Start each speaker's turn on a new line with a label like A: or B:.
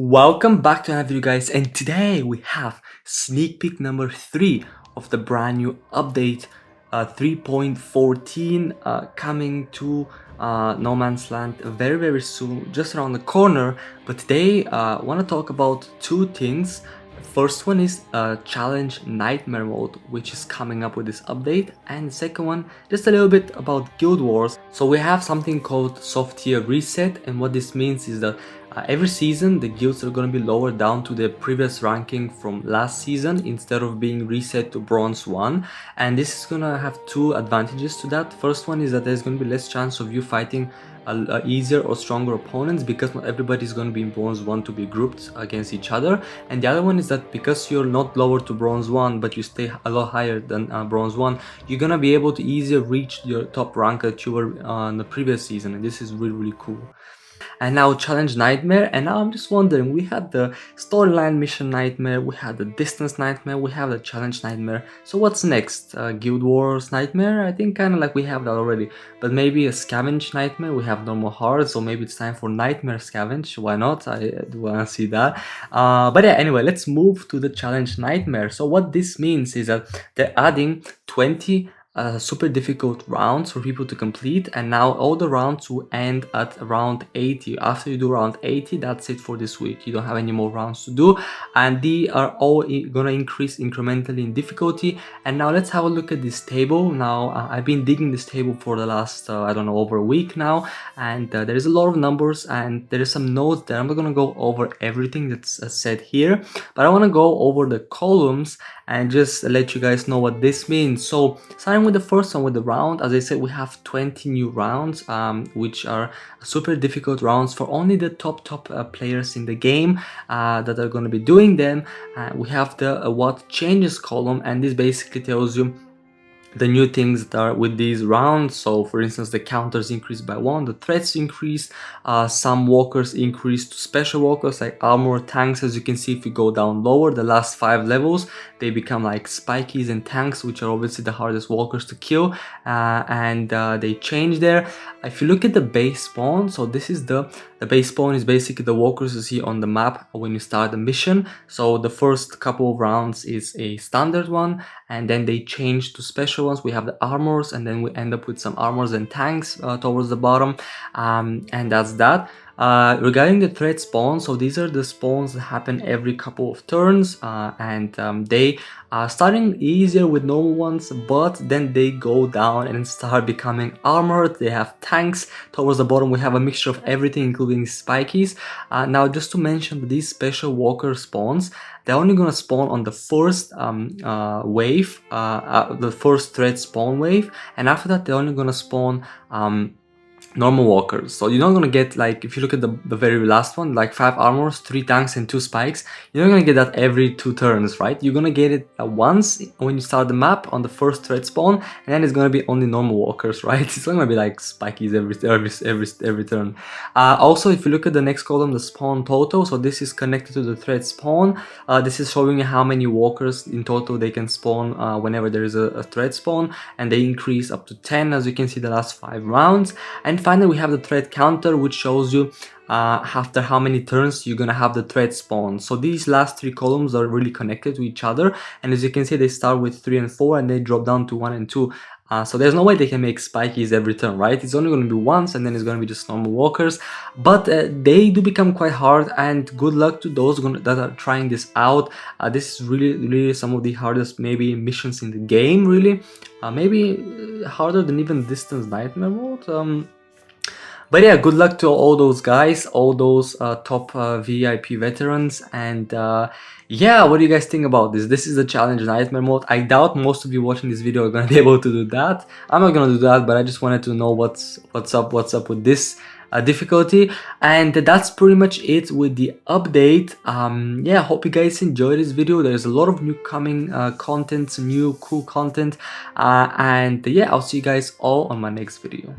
A: Welcome back to another video, guys, and today we have sneak peek number 3 of the brand new update 3.14 coming to No Man's Land very soon, just around the corner. But today I want to talk about two things. First one is challenge nightmare mode, which is coming up with this update, and the second one just a little bit about guild wars. So we have something called soft tier reset, and what this means is that every season the guilds are going to be lowered down to their previous ranking from last season instead of being reset to bronze 1, and this is going to have two advantages to that. First one is that there's going to be less chance of you fighting easier or stronger opponents, because not everybody is going to be in bronze 1 to be grouped against each other. And the other one is that because you're not lower to bronze 1 but you stay a lot higher than bronze 1, you're gonna be able to easier reach your top rank that you were in the previous season, and this is really cool. And now challenge nightmare, and now I'm just wondering, we had the storyline mission nightmare, we had the distance nightmare, we have the challenge nightmare. So what's next? Guild wars nightmare? I think kind of like we have that already, but maybe a scavenge nightmare. We have normal hordes, so maybe it's time for nightmare scavenge. Why not? I do want to see that. But yeah, anyway, let's move to the challenge nightmare. So what this means is that they're adding 20 super difficult rounds for people to complete, and now all the rounds will end at round 80. After you do round 80, that's it for this week. You don't have any more rounds to do, and they are all gonna increase incrementally in difficulty. And now let's have a look at this table. Now I've been digging this table for the last I don't know, over a week now, and there is a lot of numbers and there is some notes there. I'm not gonna go over everything that's said here, but I want to go over the columns and just let you guys know what this means. So starting with the first one, with the round, as I said, we have 20 new rounds, which are super difficult rounds for only the top players in the game that are going to be doing them. We have the what changes column, and this basically tells you the new things that are with these rounds. So for instance, the counters increase by 1, the threats increase, some walkers increase to special walkers like armor, tanks. As you can see, if you go down lower, the last 5 levels, they become like spikies and tanks, which are obviously the hardest walkers to kill, and they change there. If you look at the base spawn, so this is the base spawn is basically the walkers you see on the map when you start the mission. So the first couple of rounds is a standard one, and then they change to special ones. We have the armors, and then we end up with some armors and tanks towards the bottom, and that's that. Regarding the threat spawn, so these are the spawns that happen every couple of turns, and they are starting easier with normal ones, but then they go down and start becoming armored. They have tanks. Towards the bottom we have a mixture of everything, including spikies. Now just to mention, these special walker spawns, they're only gonna spawn on the first wave, the first threat spawn wave, and after that they're only gonna spawn normal walkers. So you're not gonna get, like, if you look at the very last one, like 5 armors, 3 tanks and 2 spikes, you're not gonna get that every 2 turns, right? You're gonna get it once when you start the map on the first threat spawn, and then it's gonna be only normal walkers, right? It's not gonna be like spikies every turn. Also, if you look at the next column, the spawn total, so this is connected to the threat spawn. This is showing you how many walkers in total they can spawn whenever there is a threat spawn, and they increase up to 10, as you can see, the last 5 rounds. And finally we have the threat counter, which shows you after how many turns you're gonna have the threat spawn. So these last 3 columns are really connected to each other, and as you can see, they start with 3 and 4 and they drop down to 1 and 2. So there's no way they can make spikies every turn, right? It's only going to be once, and then it's going to be just normal walkers. But they do become quite hard, and good luck to those that are trying this out. This is really some of the hardest maybe missions in the game, really. Maybe harder than even distance nightmare mode. But yeah, good luck to all those guys, all those top VIP veterans, and yeah, what do you guys think about this? This is the challenge nightmare mode. I doubt most of you watching this video are gonna be able to do that. I'm not gonna do that, but I just wanted to know what's up with this difficulty. And that's pretty much it with the update. Yeah, hope you guys enjoyed this video. There's a lot of new coming content, some new cool content, and yeah, I'll see you guys all on my next video.